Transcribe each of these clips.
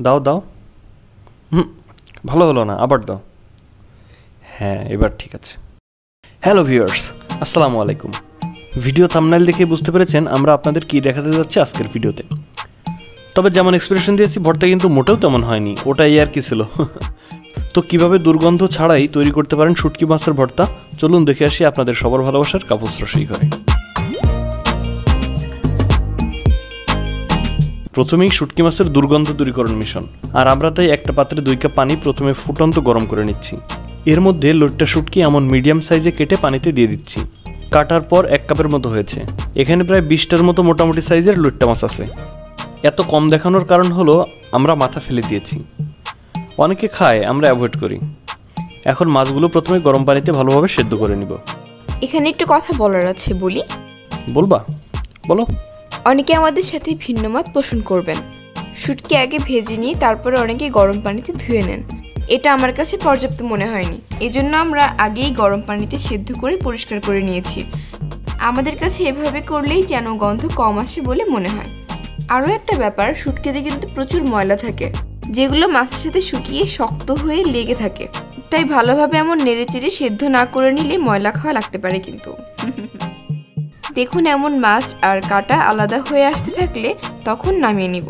দাও দাও। ভালো হলো না, আবার দাও। হ্যাঁ, এবার ঠিক আছে। হ্যালো ভিউয়ার্স, আসসালামু আলাইকুম। ভিডিও থাম্বনেইল দেখে বুঝতে পেরেছেন আমরা আপনাদের কি দেখাতে যাচ্ছি আজকের ভিডিওতে। তবে যেমন এক্সপ্রেশন দিয়েছি, ভর্তা কিন্তু মোটেও তেমন হয়নি, ওটাই আর কি ছিল। তো কিভাবে দুর্গন্ধ ছাড়াই তৈরি করতে পারেন শুটকি মাছের ভর্তা, চলুন দেখে আসি আপনাদের সবার ভালোবাসার কাপলস রসুই ঘরে। প্রথমেই শুটকি মাছের দুর্গন্ধ দূরীকরণ মিশন, আর আমরা তাই একটা পাত্রে 2 কাপ পানি প্রথমে ফুটন্ত গরম করে নিচ্ছি। এর মধ্যে লোটটা শুটকি এমন মিডিয়াম সাইজে কেটে পানিতে দিয়ে দিচ্ছি। কাটার পর 1 কাপের মতো হয়েছে। এখানে প্রায় 20টার মতো মোটামুটি সাইজের লোট্টা মাছ আছে। এত কম দেখানোর কারণ হলো আমরা মাথা ফেলে দিয়েছি। অনেকে খায়, আমরা অ্যাভয়েড করি। এখন মাছগুলো প্রথমে গরম পানিতে ভালোভাবে সেদ্ধ করে নিব। এখানে একটু কথা বলার আছে, বলি? বলবা? বলো। অনেকে আমাদের সাথে ভিন্ন মত পোষণ করবেন। শুটকি আগে ভেজে নিয়ে তারপরে অনেকে গরম পানিতে ধুয়ে নেন। এটা আমার কাছে পর্যাপ্ত মনে হয়নি, এজন্য আমরা আগেই গরম পানিতে সেদ্ধ করে পরিষ্কার করে নিয়েছি। আমাদের কাছে এভাবে করলেই যেন গন্ধ কম আসে বলে মনে হয়। আরও একটা ব্যাপার, শুটকিতে কিন্তু প্রচুর ময়লা থাকে, যেগুলো মাছের সাথে শুকিয়ে শক্ত হয়ে লেগে থাকে। তাই ভালোভাবে এমন নেড়েচেড়ে সেদ্ধ না করে নিলে ময়লা খাওয়া লাগতে পারে কিন্তু। দেখুন, এমন মাছ আর কাটা আলাদা হয়ে আসতে থাকলে তখন নামিয়ে নিব।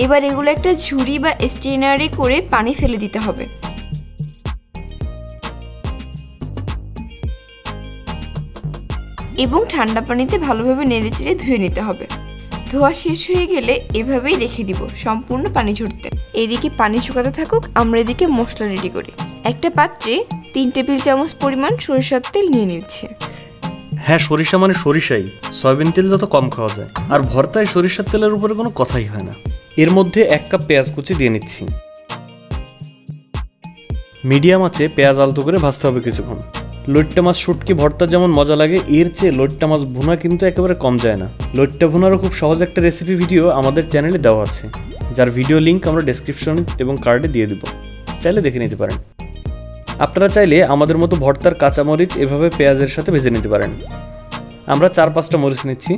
এবার এগুলো একটা ঝুড়ি বা স্ট্রেনারে করে পানি ফেলে দিতে হবে। এবং ঠান্ডা পানিতে ভালোভাবে নেড়েচেড়ে ধুয়ে নিতে হবে। ধোয়া শেষ হয়ে গেলে এভাবেই রেখে দিব সম্পূর্ণ পানি ঝরতে। এদিকে পানি শুকাতে থাকুক, আমরা এদিকে মশলা রেডি করি। একটা পাত্রে 3 টেবিল চামচ পরিমাণ সরিষার তেল নিয়ে নিচ্ছে। হ্যাঁ, সরিষা মানে সরিষাই, সয়াবিন তেল যত কম খাওয়া যায়। আর ভর্তায় সরিষার তেলের উপরে কোনো কথাই হয় না। এর মধ্যে 1 কাপ পেঁয়াজ কুচি দিয়ে নিচ্ছি। মিডিয়াম আঁচে পেঁয়াজ আলতো করে ভাজতে হবে কিছুক্ষণ। লোট্টা মাছ শুটকি ভর্তা যেমন মজা লাগে, এর চেয়ে লোট্টা মাছ ভুনা কিন্তু একেবারে কম যায় না। লোট্টা ভুনারও খুব সহজ একটা রেসিপি ভিডিও আমাদের চ্যানেলে দেওয়া আছে, যার ভিডিও লিঙ্ক আমরা ডেসক্রিপশন এবং কার্ডে দিয়ে দেব, চাইলে দেখে নিতে পারেন। আপনারা চাইলে আমাদের মতো ভর্তার কাঁচামরিচ এভাবে পেঁয়াজের সাথে ভেজে নিতে পারেন। আমরা 4-5টা মরিচ নিচ্ছি,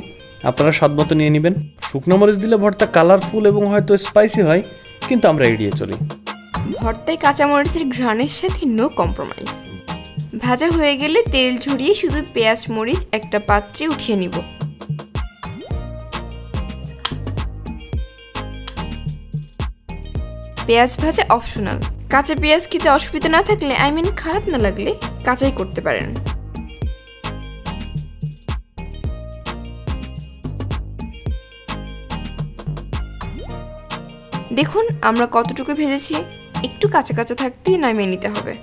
আপনারা স্বাদ মতো নিয়ে নেবেন। শুকনো মরিচ দিলে ভর্তা কালারফুল এবং হয়তো স্পাইসি হয়, কিন্তু আমরা এড়িয়ে চলি। ভর্তায় কাঁচামরিচের ঘ্রাণের সাথে নো কম্প্রোমাইজ। ভাজা হয়ে গেলে তেল ঝরিয়ে শুধু পেঁয়াজ মরিচ একটা পাত্রে উঠিয়ে নিব। পেঁয়াজ ভাজা অপশনাল। কাঁচা পেঁয়াজ খেতে অসুবিধা না থাকলে, খারাপ না লাগলে কাঁচাই করতে পারেন। দেখুন আমরা কতটুকু ভেজেছি, একটু কাঁচা কাঁচা থাকতেই নামিয়ে নিতে হবে।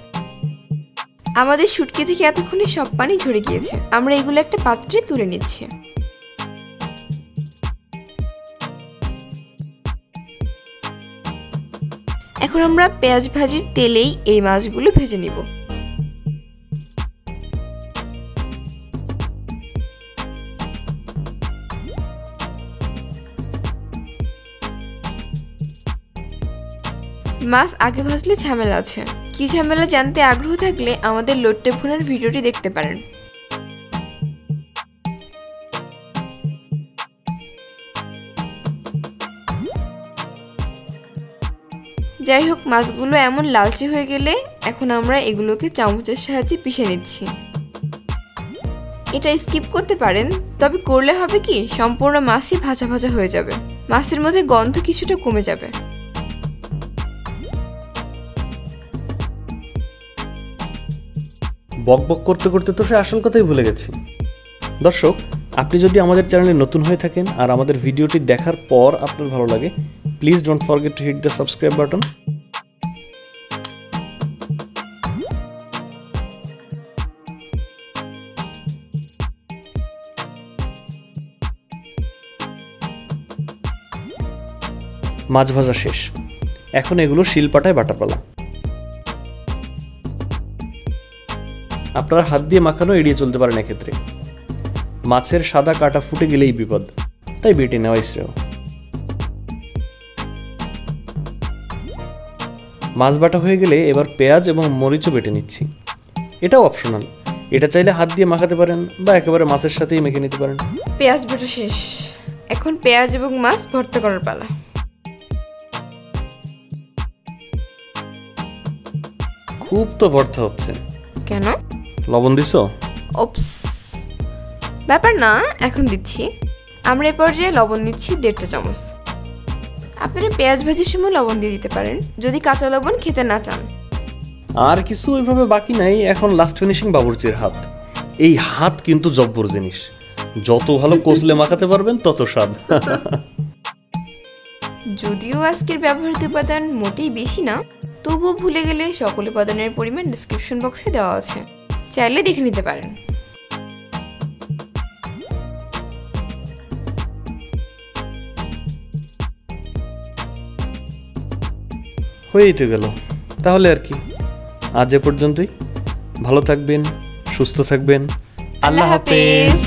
আমাদের শুটকি থেকে এতক্ষণে সব পানি ঝরে গিয়েছে। আমরা এগুলো একটা পাত্রে তুলে নিচ্ছি। এখন আমরা পেঁয়াজ ভাজির তেলেই এই মাছগুলো ভেজে নিব। মাছ আগে ভাজলে ঝামেলা আছে। কি ঝামেলা জানতে আগ্রহ থাকলে আমাদের লোট্টা ভুনার ভিডিওটি দেখতে পারেন। যাই হোক, মাছগুলো এমন লালচে হয়ে গেলে এখন আমরা এগুলোকে চামচের সাহায্যে পিষে নিচ্ছি। এটা স্কিপ করতে পারেন, তবে করলে হবে কি, সম্পূর্ণ মাছই ভাজা ভাজা হয়ে যাবে, মাছের মধ্যে গন্ধ কিছুটা কমে যাবে। বক বক করতে করতে তো সে আসল কথাই ভুলে গেছি। দর্শক, আপনি যদি আমাদের চ্যানেলে নতুন হয়ে থাকেন আর আমাদের ভিডিওটি দেখার পর আপনার ভালো লাগে, please don't forget to hit the subscribe button. মাছ ভাজা শেষ, এখন এগুলো শিলপাটায় বাটা পালা। আপনারা হাত দিয়ে মাখানো এড়িয়ে চলতে পারেন এক্ষেত্রে। মাছের সাদা কাটা ফুটে গেলেই বিপদ, তাই বেটে নেওয়াই শ্রেয়। মাছ বাটা হয়ে গেলে এবার পেঁয়াজ এবং মরিচও বেটে নিচ্ছি। এটাও অপশনাল, এটা চাইলে হাত দিয়ে মাখাতে পারেন বা একেবারে মাছের সাথেই মেখে নিতে পারেন। পেঁয়াজ বাটা শেষ, এখন পেঁয়াজ এবং মাছ ভর্তা করার পালা। খুব তো ভর্তা হচ্ছে। কেন? লবণ দিছো? ওপস, ব্যাপার না, এখন দিচ্ছি। আমরা এই পর্যায়ে লবণ নিচ্ছি 1.5 চা চামচ। আপনারা পেঁয়াজ ভাজির সময় লবণ দিয়ে দিতে পারেন যদি কাঁচা লবণ খেতে না চান। আর কিছু ওইভাবে বাকি নাই, এখন লাস্ট ফিনিশিং বাবুর্চির হাত। এই হাত কিন্তু জব্বর জিনিস, যত ভালো কষলে মাখাতে পারবেন তত স্বাদ। যদিও আজকের ব্যবহৃত উপাদান মোটেই বেশি না, তবুও ভুলে গেলে সকল উপাদানের পরিমাণ ডেসক্রিপশন বক্সে দেওয়া আছে, চাইলে দেখে নিতে পারেন। হয়েই তো গেল, তাহলে আর কি, আজ এ পর্যন্তই। ভালো থাকবেন, সুস্থ থাকবেন, আল্লাহ হাফেজ।